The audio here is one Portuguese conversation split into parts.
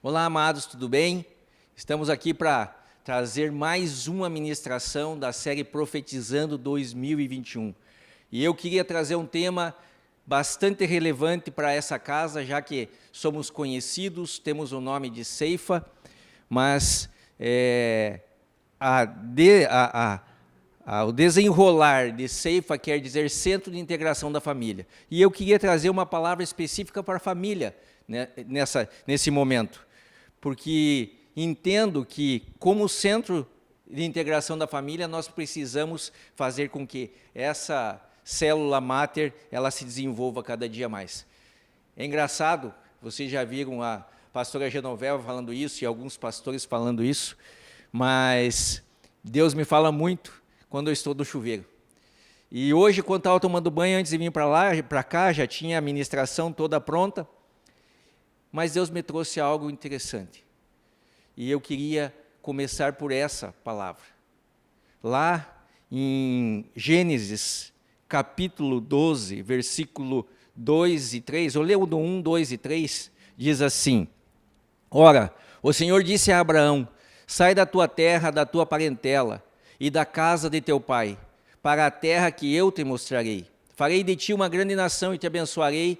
Olá, amados, tudo bem? Estamos aqui para trazer mais uma ministração da série Profetizando 2021. E eu queria trazer um tema bastante relevante para essa casa, já que somos conhecidos, temos o nome de Ceifa, mas o desenrolar de Ceifa quer dizer Centro de Integração da Família. E eu queria trazer uma palavra específica para a família, né, nesse momento. Porque entendo que, como centro de integração da família, nós precisamos fazer com que essa célula máter ela se desenvolva cada dia mais. É engraçado, vocês já viram a pastora Genoveva falando isso e alguns pastores falando isso, mas Deus me fala muito quando eu estou no chuveiro. E hoje, quando estava tomando banho, antes de vir para cá, já tinha a ministração toda pronta, mas Deus me trouxe algo interessante. E eu queria começar por essa palavra. Lá em Gênesis, capítulo 12, versículo 2 e 3, eu leio do 1, 2 e 3, diz assim: Ora, o Senhor disse a Abraão: sai da tua terra, da tua parentela e da casa de teu pai, para a terra que eu te mostrarei. Farei de ti uma grande nação e te abençoarei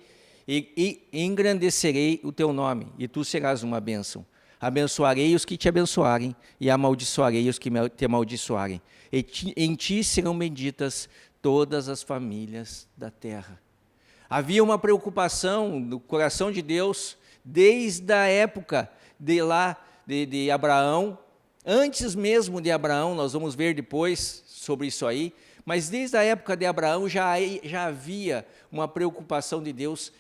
e engrandecerei o teu nome, e tu serás uma bênção. Abençoarei os que te abençoarem e amaldiçoarei os que te amaldiçoarem. Em ti serão benditas todas as famílias da terra. Havia uma preocupação no coração de Deus desde a época de Abraão, antes mesmo de Abraão, nós vamos ver depois sobre isso aí, mas desde a época de Abraão já havia uma preocupação de Deus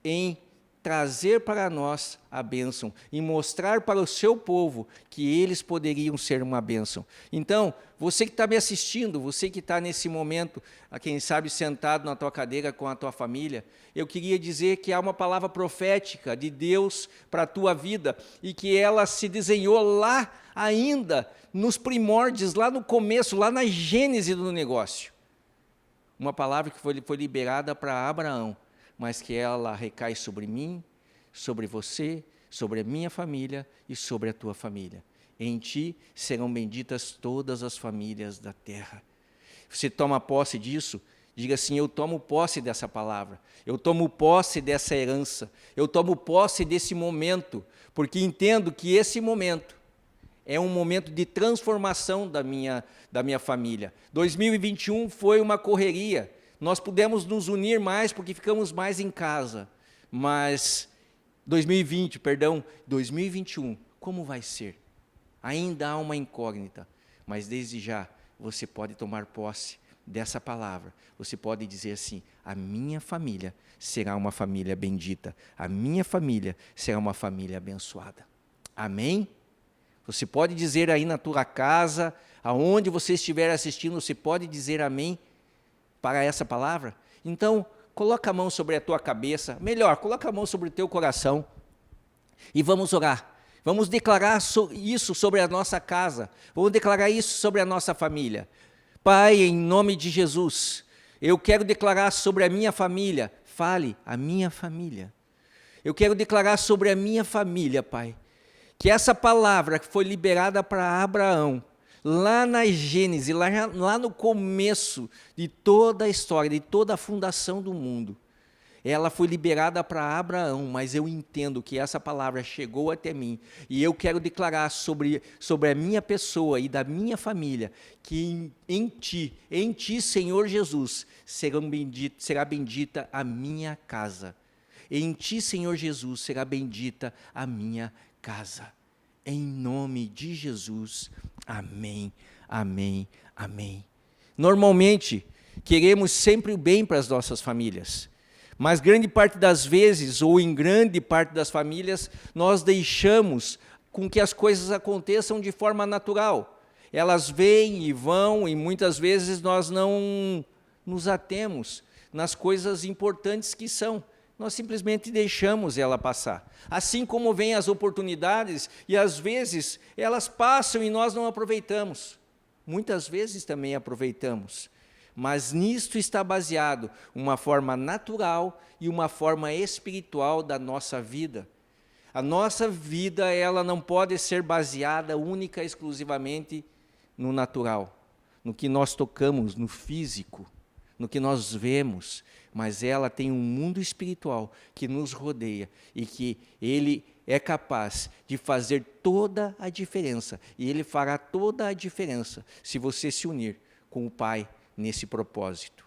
em trazer para nós a bênção, em mostrar para o seu povo que eles poderiam ser uma bênção. Então, você que está me assistindo, você que está nesse momento, quem sabe sentado na tua cadeira com a tua família, eu queria dizer que há uma palavra profética de Deus para a tua vida e que ela se desenhou lá ainda, nos primórdios, lá no começo, lá na gênese do negócio. Uma palavra que foi liberada para Abraão, mas que ela recai sobre mim, sobre você, sobre a minha família e sobre a tua família. Em ti serão benditas todas as famílias da terra. Você toma posse disso? Diga assim: eu tomo posse dessa palavra, eu tomo posse dessa herança, eu tomo posse desse momento, porque entendo que esse momento é um momento de transformação da minha família. 2021 foi uma correria. Nós pudemos nos unir mais porque ficamos mais em casa, mas 2021, como vai ser? Ainda há uma incógnita, mas desde já você pode tomar posse dessa palavra. Você pode dizer assim: a minha família será uma família bendita, a minha família será uma família abençoada. Amém? Você pode dizer aí na tua casa, aonde você estiver assistindo, você pode dizer amém para essa palavra? Então, coloca a mão sobre a tua cabeça, melhor, coloca a mão sobre o teu coração e vamos orar. Vamos declarar isso sobre a nossa casa, vamos declarar isso sobre a nossa família. Pai, em nome de Jesus, eu quero declarar sobre a minha família, fale, a minha família. Eu quero declarar sobre a minha família, Pai, que essa palavra que foi liberada para Abraão, lá na Gênesis, lá no começo de toda a história, de toda a fundação do mundo, ela foi liberada para Abraão, mas eu entendo que essa palavra chegou até mim, e eu quero declarar sobre a minha pessoa e da minha família, que em ti, Senhor Jesus, será bendita a minha casa. Em ti, Senhor Jesus, será bendita a minha casa. Em nome de Jesus, amém, amém, amém. Normalmente, queremos sempre o bem para as nossas famílias, mas grande parte das vezes, ou em grande parte das famílias, nós deixamos com que as coisas aconteçam de forma natural. Elas vêm e vão, e muitas vezes nós não nos atemos nas coisas importantes que são. Nós simplesmente deixamos ela passar. Assim como vêm as oportunidades, e às vezes elas passam e nós não aproveitamos. Muitas vezes também aproveitamos. Mas nisto está baseado uma forma natural e uma forma espiritual da nossa vida. A nossa vida, ela não pode ser baseada única e exclusivamente no natural, no que nós tocamos, no físico, no que nós vemos, mas ela tem um mundo espiritual que nos rodeia e que ele é capaz de fazer toda a diferença. E ele fará toda a diferença se você se unir com o Pai nesse propósito.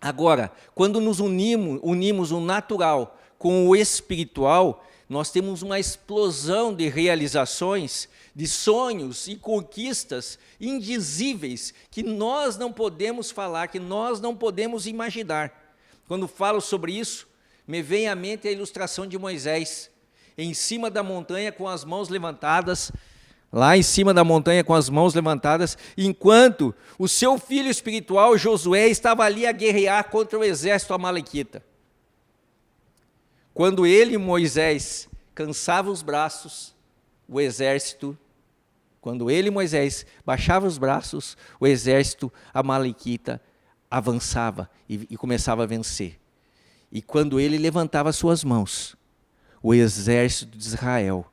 Agora, quando nos unimos o natural com o espiritual, nós temos uma explosão de realizações, de sonhos e conquistas indizíveis que nós não podemos falar, que nós não podemos imaginar. Quando falo sobre isso, me vem à mente a ilustração de Moisés, em cima da montanha com as mãos levantadas, lá em cima da montanha com as mãos levantadas, enquanto o seu filho espiritual, Josué, estava ali a guerrear contra o exército amalequita. Quando ele, Moisés, cansava os braços, o exército, quando ele, Moisés, baixava os braços, o exército amalequita avançava e começava a vencer. E quando ele levantava suas mãos, o exército de Israel,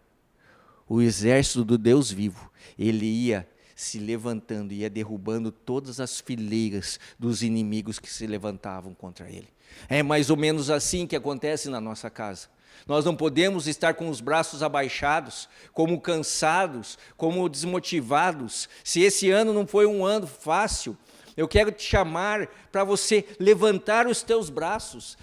o exército do Deus vivo, ele ia se levantando, ia derrubando todas as fileiras dos inimigos que se levantavam contra ele. É mais ou menos assim que acontece na nossa casa. Nós não podemos estar com os braços abaixados, como cansados, como desmotivados. Se esse ano não foi um ano fácil, eu quero te chamar para você levantar os teus braços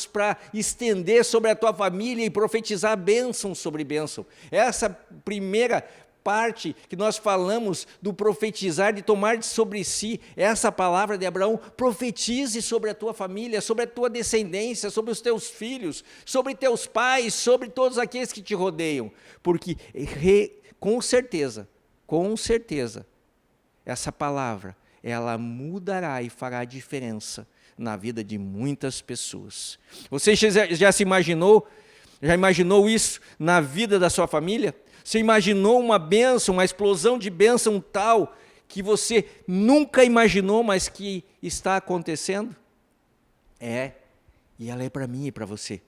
para estender sobre a tua família e profetizar bênção sobre bênção. Essa primeira parte que nós falamos do profetizar, de tomar sobre si essa palavra de Abraão, profetize sobre a tua família, sobre a tua descendência, sobre os teus filhos, sobre teus pais, sobre todos aqueles que te rodeiam, porque com certeza, essa palavra, ela mudará e fará diferença na vida de muitas pessoas. Você já imaginou isso na vida da sua família? Você imaginou uma bênção, uma explosão de bênção tal que você nunca imaginou, mas que está acontecendo? E ela é para mim e para você.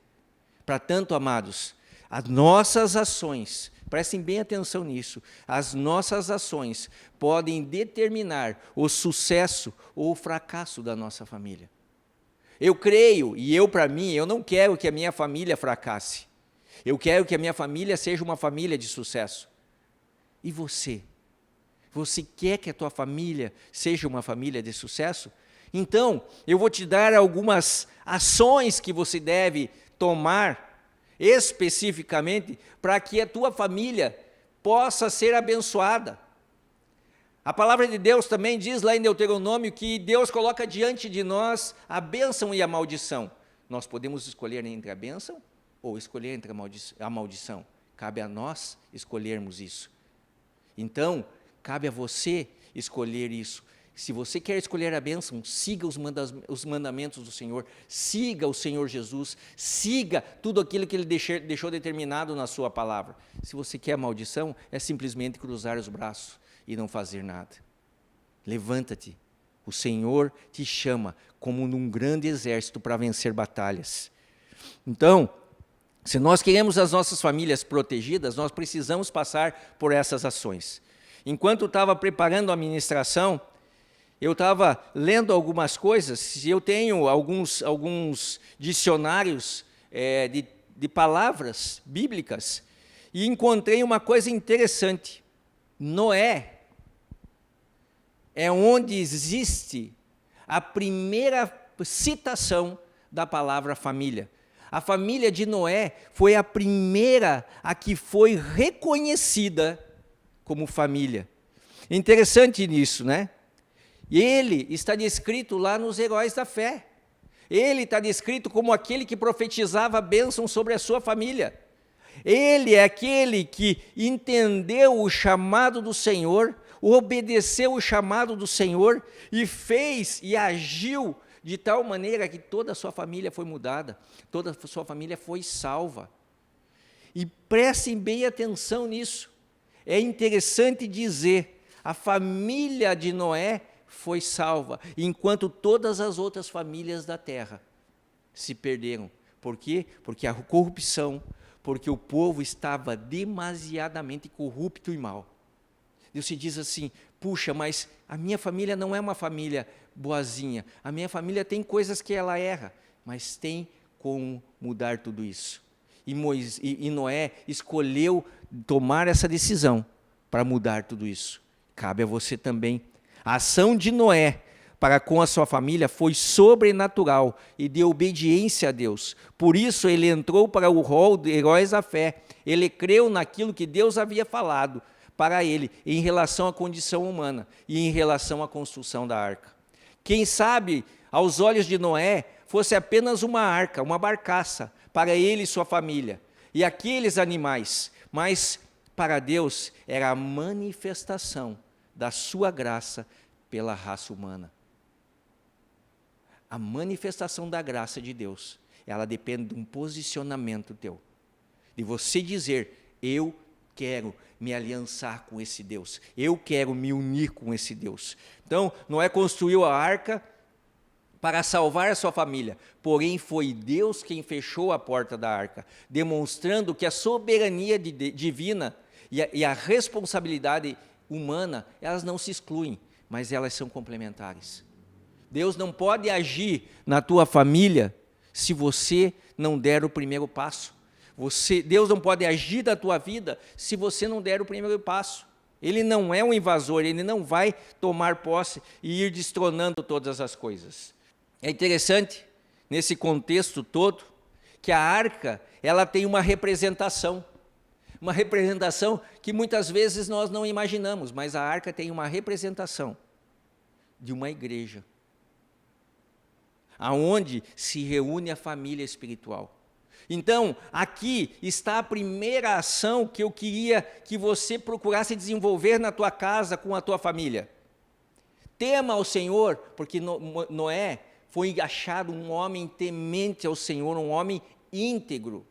Para tanto, amados, as nossas ações, prestem bem atenção nisso, as nossas ações podem determinar o sucesso ou o fracasso da nossa família. Eu creio, para mim, eu não quero que a minha família fracasse. Eu quero que a minha família seja uma família de sucesso. E você? Você quer que a tua família seja uma família de sucesso? Então, eu vou te dar algumas ações que você deve tomar, especificamente, para que a tua família possa ser abençoada. A palavra de Deus também diz lá em Deuteronômio que Deus coloca diante de nós a bênção e a maldição. Nós podemos escolher entre a bênção ou escolher entre a maldição. Cabe a nós escolhermos isso. Então, cabe a você escolher isso. Se você quer escolher a bênção, siga os mandamentos do Senhor, siga o Senhor Jesus, siga tudo aquilo que Ele deixou determinado na sua palavra. Se você quer a maldição, é simplesmente cruzar os braços e não fazer nada. Levanta-te, o Senhor te chama como num grande exército para vencer batalhas. Então, se nós queremos as nossas famílias protegidas, nós precisamos passar por essas ações. Enquanto eu estava preparando a ministração, eu estava lendo algumas coisas, eu tenho alguns dicionários de palavras bíblicas, e encontrei uma coisa interessante. Noé é onde existe a primeira citação da palavra família. A família de Noé foi a primeira a que foi reconhecida como família. Interessante nisso, né? E ele está descrito lá nos Heróis da Fé. Ele está descrito como aquele que profetizava a bênção sobre a sua família. Ele é aquele que entendeu o chamado do Senhor, obedeceu o chamado do Senhor e fez e agiu de tal maneira que toda a sua família foi mudada, toda a sua família foi salva. E prestem bem atenção nisso. É interessante dizer, a família de Noé foi salva, enquanto todas as outras famílias da terra se perderam, Por quê? Porque a corrupção, porque o povo estava demasiadamente corrupto e mau. Deus se diz assim, puxa, mas a minha família não é uma família boazinha, a minha família tem coisas que ela erra, mas tem como mudar tudo isso. E Noé escolheu tomar essa decisão para mudar tudo isso. Cabe a você também. A ação de Noé para com a sua família foi sobrenatural e de obediência a Deus. Por isso ele entrou para o rol de heróis da fé. Ele creu naquilo que Deus havia falado para ele em relação à condição humana e em relação à construção da arca. Quem sabe, aos olhos de Noé, fosse apenas uma arca, uma barcaça, para ele e sua família, e aqueles animais, mas para Deus era a manifestação da sua graça pela raça humana. A manifestação da graça de Deus, ela depende de um posicionamento teu, de você dizer, eu quero me aliançar com esse Deus, eu quero me unir com esse Deus. Então, Noé construiu a arca para salvar a sua família, porém foi Deus quem fechou a porta da arca, demonstrando que a soberania divina e a responsabilidade humana, elas não se excluem, mas elas são complementares. Deus não pode agir na tua família se você não der o primeiro passo. Deus não pode agir na tua vida se você não der o primeiro passo. Ele não é um invasor, ele não vai tomar posse e ir destronando todas as coisas. É interessante, nesse contexto todo, que a arca, ela tem uma representação que muitas vezes nós não imaginamos, mas a arca tem uma representação de uma igreja, aonde se reúne a família espiritual. Então, aqui está a primeira ação que eu queria que você procurasse desenvolver na tua casa, com a tua família. Tema ao Senhor, porque Noé foi achado um homem temente ao Senhor, um homem íntegro,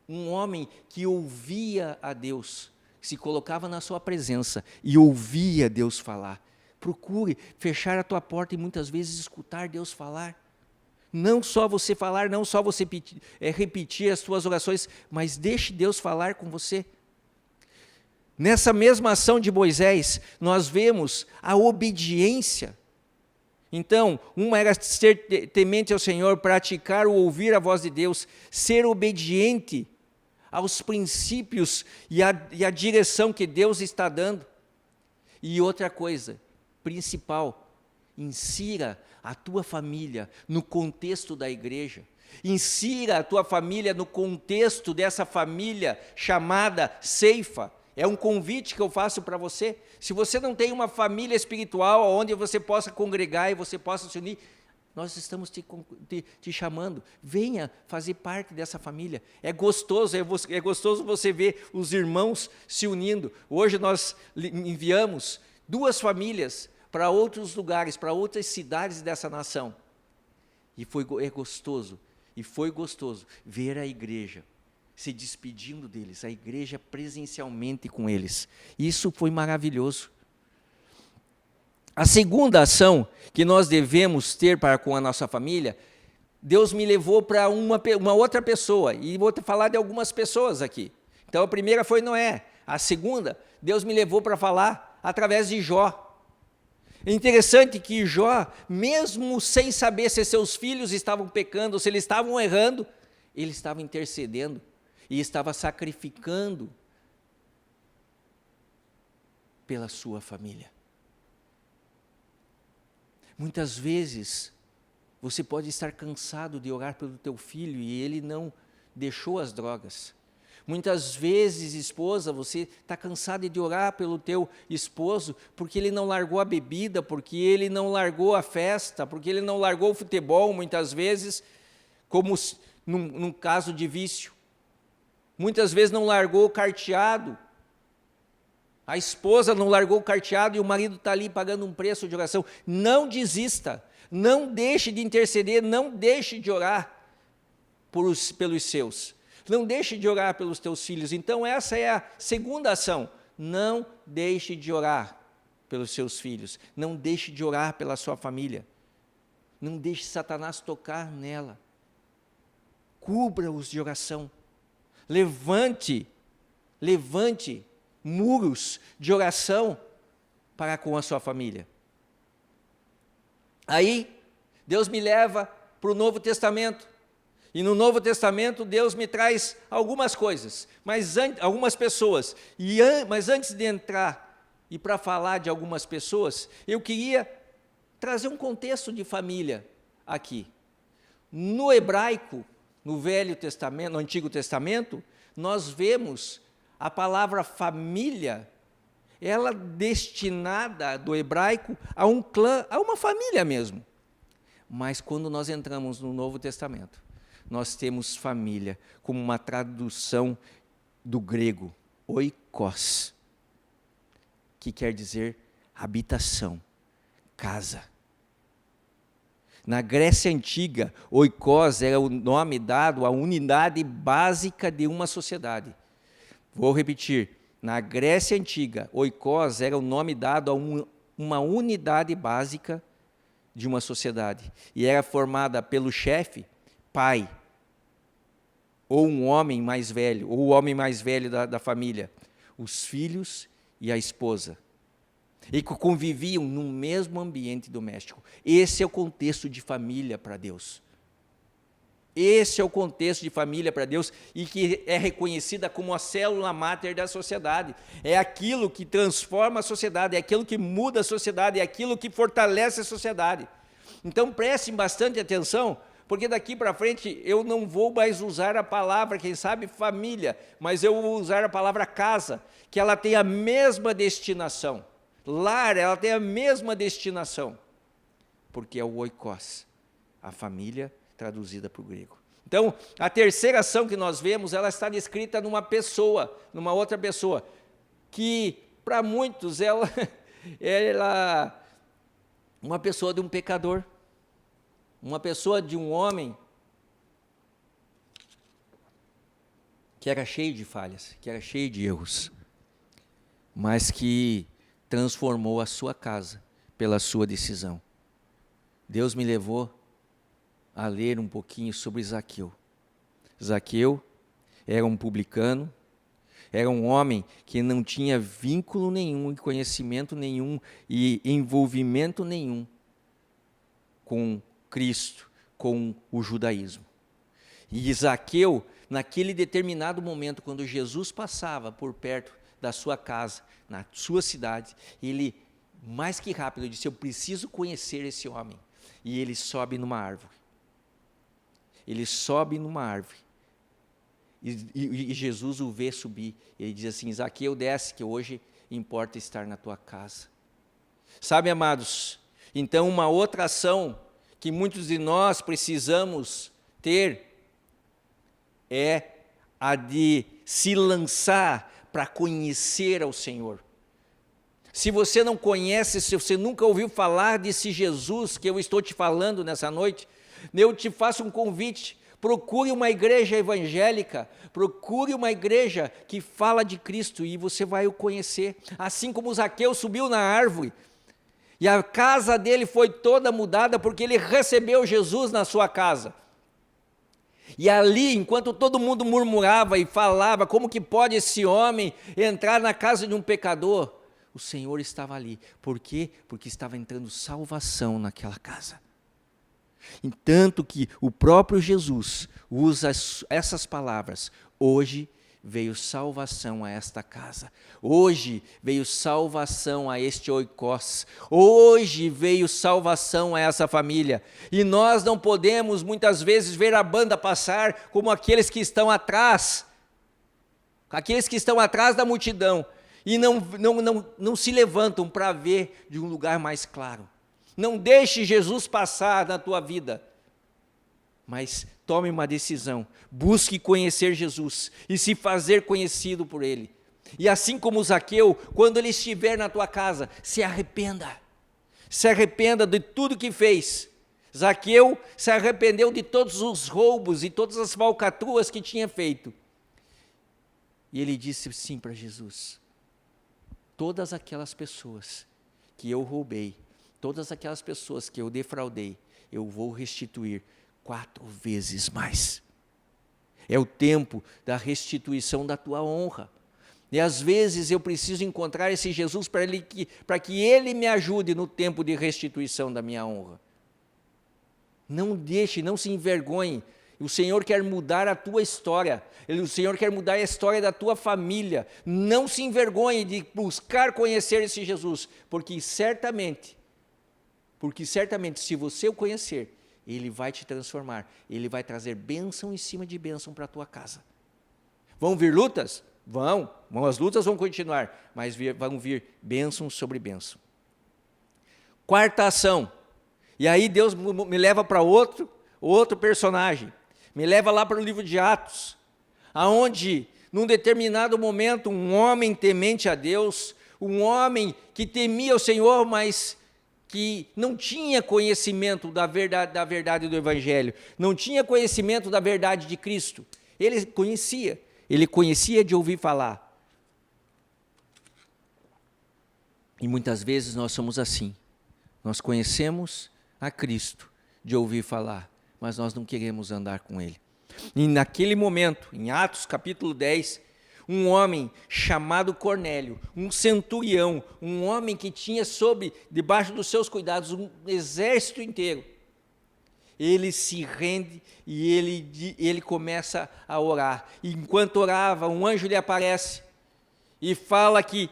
um homem que ouvia a Deus, se colocava na sua presença e ouvia Deus falar. Procure fechar a tua porta e muitas vezes escutar Deus falar. Não só você falar, não só você repetir as suas orações, mas deixe Deus falar com você. Nessa mesma ação de Moisés, nós vemos a obediência. Então, uma era ser temente ao Senhor, praticar ou ouvir a voz de Deus, ser obediente aos princípios e a direção que Deus está dando. E outra coisa, principal, insira a tua família no contexto da igreja. Insira a tua família no contexto dessa família chamada Ceifa. É um convite que eu faço para você. Se você não tem uma família espiritual onde você possa congregar e você possa se unir, nós estamos te chamando. Venha fazer parte dessa família. É gostoso você ver os irmãos se unindo. Hoje nós enviamos 2 famílias para outros lugares, para outras cidades dessa nação. E foi gostoso ver a igreja se despedindo deles, a igreja presencialmente com eles. Isso foi maravilhoso. A segunda ação que nós devemos ter para com a nossa família, Deus me levou para uma outra pessoa, e vou falar de algumas pessoas aqui. Então a primeira foi Noé, a segunda, Deus me levou para falar através de Jó. É interessante que Jó, mesmo sem saber se seus filhos estavam pecando, se eles estavam errando, ele estava intercedendo e estava sacrificando pela sua família. Muitas vezes, você pode estar cansado de orar pelo teu filho e ele não deixou as drogas. Muitas vezes, esposa, você está cansada de orar pelo teu esposo porque ele não largou a bebida, porque ele não largou a festa, porque ele não largou o futebol, muitas vezes, como num caso de vício. Muitas vezes não largou o carteado. A esposa não largou o carteado e o marido está ali pagando um preço de oração. Não desista, não deixe de interceder, não deixe de orar pelos seus. Não deixe de orar pelos teus filhos. Então essa é a segunda ação. Não deixe de orar pelos seus filhos. Não deixe de orar pela sua família. Não deixe Satanás tocar nela. cubra-os de oração. Levante muros de oração para com a sua família. Aí, Deus me leva para o Novo Testamento. E no Novo Testamento, Deus me traz algumas coisas, algumas pessoas. Mas antes de entrar e para falar de algumas pessoas, eu queria trazer um contexto de família aqui. No hebraico, no Velho Testamento, no Antigo Testamento, nós vemos a palavra família, ela destinada do hebraico a um clã, a uma família mesmo. Mas quando nós entramos no Novo Testamento, nós temos família como uma tradução do grego, oikos, que quer dizer habitação, casa. Na Grécia Antiga, oikos era o nome dado à unidade básica de uma sociedade. Vou repetir, na Grécia Antiga, oikos era o nome dado a uma unidade básica de uma sociedade. E era formada pelo chefe, pai, ou um homem mais velho, ou o homem mais velho da família, os filhos e a esposa. E que conviviam no mesmo ambiente doméstico. Esse é o contexto de família para Deus. Esse é o contexto de família para Deus e que é reconhecida como a célula máter da sociedade. É aquilo que transforma a sociedade, é aquilo que muda a sociedade, é aquilo que fortalece a sociedade. Então prestem bastante atenção, porque daqui para frente eu não vou mais usar a palavra, quem sabe, família, mas eu vou usar a palavra casa, que ela tem a mesma destinação. Lar, ela tem a mesma destinação, porque é o oikos, a família traduzida para o grego. Então, a terceira ação que nós vemos, ela está descrita numa pessoa, numa outra pessoa, que para muitos ela uma pessoa de um pecador, uma pessoa de um homem que era cheio de falhas, que era cheio de erros, mas que transformou a sua casa pela sua decisão. Deus me levou a ler um pouquinho sobre Zaqueu. Zaqueu era um publicano, era um homem que não tinha vínculo nenhum, conhecimento nenhum e envolvimento nenhum com Cristo, com o judaísmo. E Zaqueu, naquele determinado momento, quando Jesus passava por perto da sua casa, na sua cidade, ele, mais que rápido, disse: eu preciso conhecer esse homem. E ele sobe numa árvore. Ele sobe numa árvore. E Jesus o vê subir. Ele diz assim: Zaqueu, desce, que hoje importa estar na tua casa. Sabe, amados, então uma outra ação que muitos de nós precisamos ter é a de se lançar para conhecer ao Senhor. Se você não conhece, se você nunca ouviu falar desse Jesus que eu estou te falando nessa noite, eu te faço um convite: procure uma igreja evangélica, procure uma igreja que fala de Cristo e você vai o conhecer. Assim como Zaqueu subiu na árvore e a casa dele foi toda mudada porque ele recebeu Jesus na sua casa. E ali, enquanto todo mundo murmurava e falava, como que pode esse homem entrar na casa de um pecador? O Senhor estava ali. Por quê? Porque estava entrando salvação naquela casa. E tanto que o próprio Jesus usa essas palavras: hoje veio salvação a esta casa, hoje veio salvação a este oikos, hoje veio salvação a essa família. E nós não podemos muitas vezes ver a banda passar como aqueles que estão atrás da multidão, e não se levantam para ver de um lugar mais claro. Não deixe Jesus passar na tua vida, mas tome uma decisão, busque conhecer Jesus e se fazer conhecido por Ele. E assim como Zaqueu, quando ele estiver na tua casa, se arrependa de tudo que fez. Zaqueu se arrependeu de todos os roubos e todas as falcatruas que tinha feito. E ele disse sim para Jesus: todas aquelas pessoas que eu roubei, todas aquelas pessoas que eu defraudei, eu vou restituir 4 vezes mais. É o tempo da restituição da tua honra. E às vezes eu preciso encontrar esse Jesus para que Ele me ajude no tempo de restituição da minha honra. Não deixe, não se envergonhe. O Senhor quer mudar a tua história. O Senhor quer mudar a história da tua família. Não se envergonhe de buscar conhecer esse Jesus, porque certamente, se você o conhecer, Ele vai te transformar. Ele vai trazer bênção em cima de bênção para a tua casa. Vão vir lutas? Vão, as lutas vão continuar, mas vão vir bênção sobre bênção. Quarta ação, e aí Deus me leva para outro personagem, me leva lá para o livro de Atos, aonde, num determinado momento, um homem temente a Deus, um homem que temia o Senhor, mas que não tinha conhecimento da verdade do Evangelho, não tinha conhecimento da verdade de Cristo, ele conhecia de ouvir falar. E muitas vezes nós somos assim. Nós conhecemos a Cristo de ouvir falar, mas nós não queremos andar com Ele. E naquele momento, em Atos capítulo 10, um homem chamado Cornélio, um centurião, um homem que tinha debaixo dos seus cuidados um exército inteiro, ele se rende e ele começa a orar. E enquanto orava, um anjo lhe aparece e fala que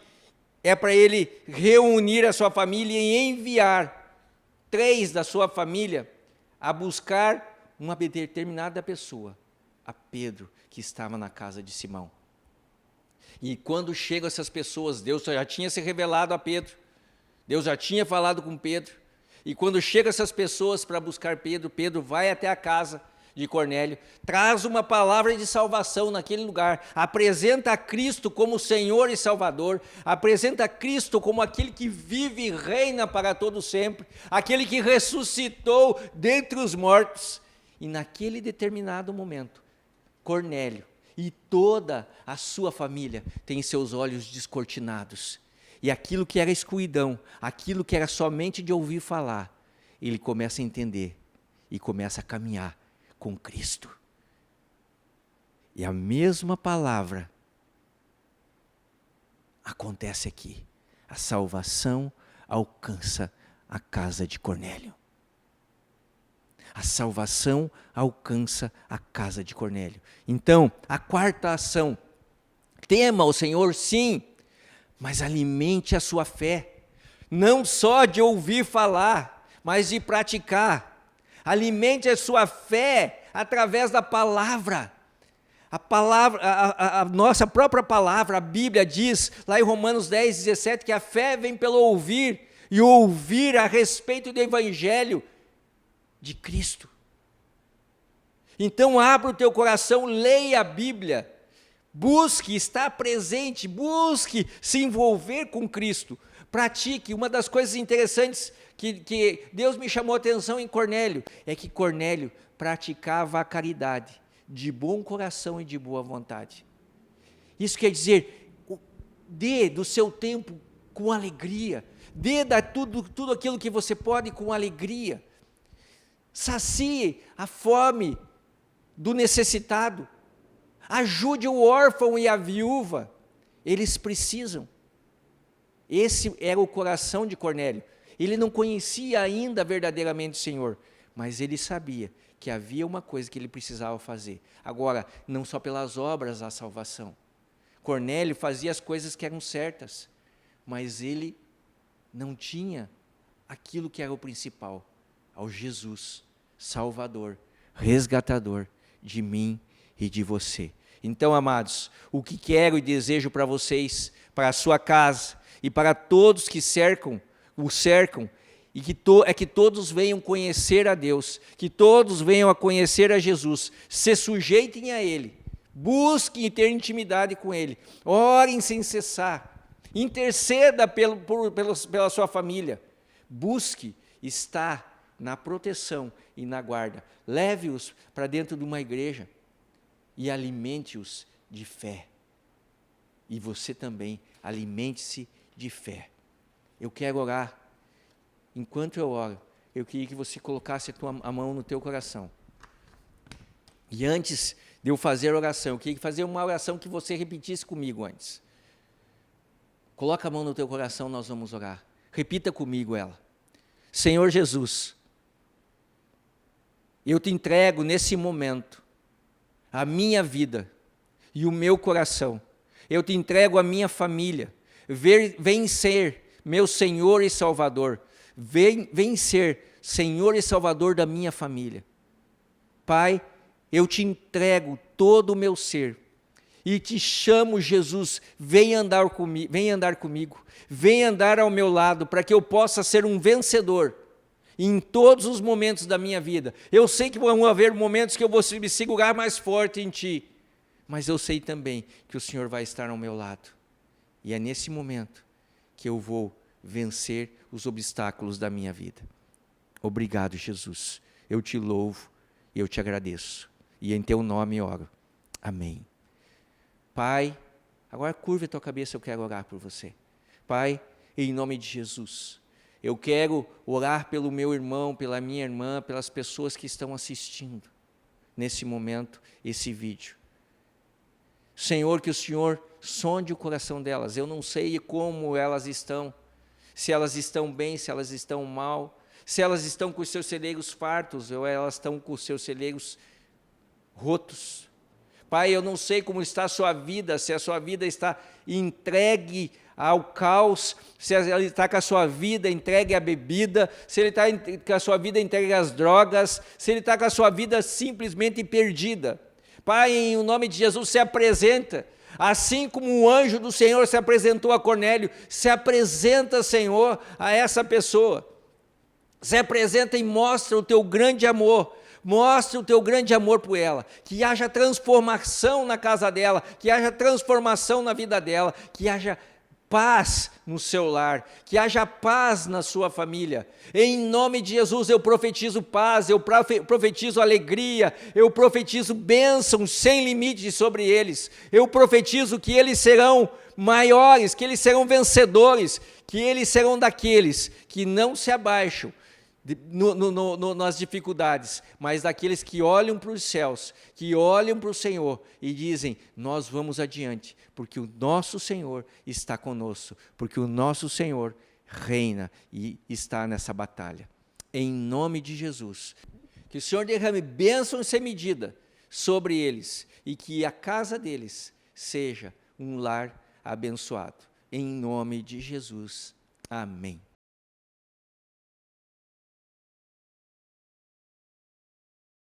é para ele reunir a sua família e enviar 3 da sua família a buscar uma determinada pessoa, a Pedro, que estava na casa de Simão. E quando chegam essas pessoas, Deus já tinha se revelado a Pedro, Deus já tinha falado com Pedro. E quando chegam essas pessoas para buscar Pedro, Pedro vai até a casa de Cornélio, traz uma palavra de salvação naquele lugar, apresenta a Cristo como Senhor e Salvador, apresenta a Cristo como aquele que vive e reina para todo sempre, aquele que ressuscitou dentre os mortos. E naquele determinado momento, Cornélio e toda a sua família têm seus olhos descortinados. E aquilo que era escuridão, aquilo que era somente de ouvir falar, ele começa a entender e começa a caminhar com Cristo. E a mesma palavra acontece aqui. A salvação alcança a casa de Cornélio. A salvação alcança a casa de Cornélio. Então, a quarta ação. Tema o Senhor, sim, mas alimente a sua fé, não só de ouvir falar, mas de praticar. Alimente a sua fé através da palavra. A nossa própria palavra, a Bíblia diz, lá em Romanos 10, 17, que a fé vem pelo ouvir, e ouvir a respeito do Evangelho de Cristo. Então abra o teu coração, leia a Bíblia, busque estar presente, busque se envolver com Cristo, pratique. Uma das coisas interessantes que Deus me chamou a atenção em Cornélio, é que Cornélio praticava a caridade, de bom coração e de boa vontade. Isso quer dizer, dê do seu tempo com alegria, dê tudo aquilo que você pode com alegria, sacie a fome do necessitado, ajude o órfão e a viúva, eles precisam. Esse era o coração de Cornélio. Ele não conhecia ainda verdadeiramente o Senhor, mas ele sabia que havia uma coisa que ele precisava fazer. Agora, não só pelas obras a salvação. Cornélio fazia as coisas que eram certas, mas ele não tinha aquilo que era o principal, ao Jesus, Salvador, resgatador de mim e de você. Então, amados, o que quero e desejo para vocês, para a sua casa e para todos que o cercam, e que todos venham conhecer a Deus, que todos venham a conhecer a Jesus, se sujeitem a Ele, busquem ter intimidade com Ele, orem sem cessar, interceda pela sua família, busque estar na proteção e na guarda, leve-os para dentro de uma igreja e alimente-os de fé. E você também, alimente-se de fé. Eu quero orar. Enquanto eu oro, eu queria que você colocasse a mão no teu coração. E antes de eu fazer oração. Eu queria fazer uma oração que você repetisse comigo antes. Coloca a mão no teu coração, nós vamos orar. Repita comigo ela. Senhor Jesus, eu te entrego nesse momento a minha vida e o meu coração. Eu te entrego a minha família. Vem ser meu Senhor e Salvador. Vem ser Senhor e Salvador da minha família. Pai, eu te entrego todo o meu ser e te chamo, Jesus, vem andar comigo, vem andar ao meu lado, para que eu possa ser um vencedor em todos os momentos da minha vida. Eu sei que vão haver momentos que eu vou me segurar mais forte em Ti, mas eu sei também que o Senhor vai estar ao meu lado. E é nesse momento que eu vou vencer os obstáculos da minha vida. Obrigado, Jesus. Eu te louvo e eu te agradeço. E em teu nome oro. Amém. Pai, agora curva a tua cabeça, eu quero orar por você. Pai, em nome de Jesus, eu quero orar pelo meu irmão, pela minha irmã, pelas pessoas que estão assistindo nesse momento esse vídeo. Senhor, que o Senhor sonde o coração delas. Eu não sei como elas estão, se elas estão bem, se elas estão mal, se elas estão com os seus celeiros fartos ou elas estão com os seus celeiros rotos. Pai, eu não sei como está a sua vida, se a sua vida está entregue ao caos, se ele está com a sua vida entregue à bebida, se ele está com a sua vida entregue às drogas, se ele está com a sua vida simplesmente perdida. Pai, em nome de Jesus, se apresenta, assim como o anjo do Senhor se apresentou a Cornélio, se apresenta, Senhor, a essa pessoa, se apresenta e mostra o teu grande amor, mostra o teu grande amor por ela, que haja transformação na casa dela, que haja transformação na vida dela, que haja paz no seu lar, que haja paz na sua família. Em nome de Jesus eu profetizo paz, eu profetizo alegria, eu profetizo bênçãos sem limite sobre eles. Eu profetizo que eles serão maiores, que eles serão vencedores, que eles serão daqueles que não se abaixam nas dificuldades, mas daqueles que olham para os céus, que olham para o Senhor e dizem, nós vamos adiante, porque o nosso Senhor está conosco, porque o nosso Senhor reina e está nessa batalha. Em nome de Jesus, que o Senhor derrame bênção sem medida sobre eles e que a casa deles seja um lar abençoado. Em nome de Jesus. Amém.